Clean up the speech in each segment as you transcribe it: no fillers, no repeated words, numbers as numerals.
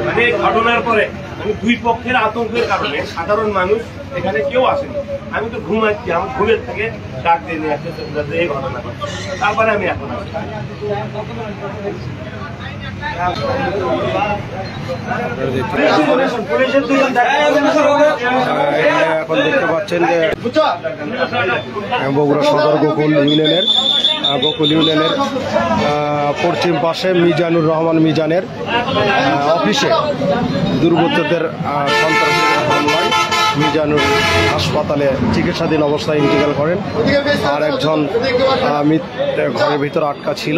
মানে ঘটনার পরে দুই পক্ষের আতঙ্কের কারণে সাধারণ মানুষ এখানে কেউ আসেনি। আমি তো ঘুমাচ্ছি, আমার ঘুমের থেকে ডাক দিয়ে নিয়ে আসছে এই ঘটনা, তারপরে আমি এখন আসছি। এখন দেখতে পাচ্ছেন যে বগুড়া সদর গোকুল ইউনিয়নের পশ্চিম পাশে মিজানুর রহমান মিজানের অফিসে দুর্বৃত্তদের সন্ত্রাসী হামলায় মিজানুর হাসপাতালে চিকিৎসাধীন অবস্থায় ইন্তেকাল করেন। আর একজন ঘরের ভিতর আটকা ছিল,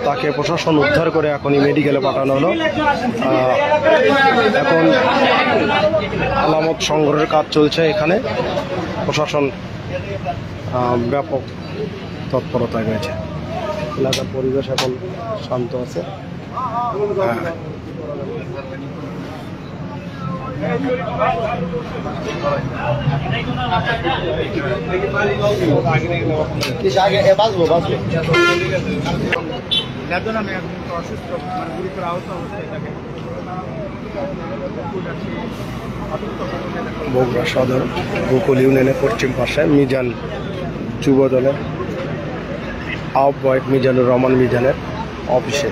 তাকে প্রশাসন উদ্ধার করে এখনই মেডিকেলে পাঠানো হলো। এখন আলামত সংগ্রহের কাজ চলছে এখানে, প্রশাসন ব্যাপক তৎপরতায় রয়েছে। এলাকার পরিবেশ এখন শান্ত আছে। বগুড়া সদর গোকুল ইউনিয়নের পশ্চিম পাশে মিজান যুব দলের আহ্বায়ক মিজানুর রহমান মিজানের অফিসে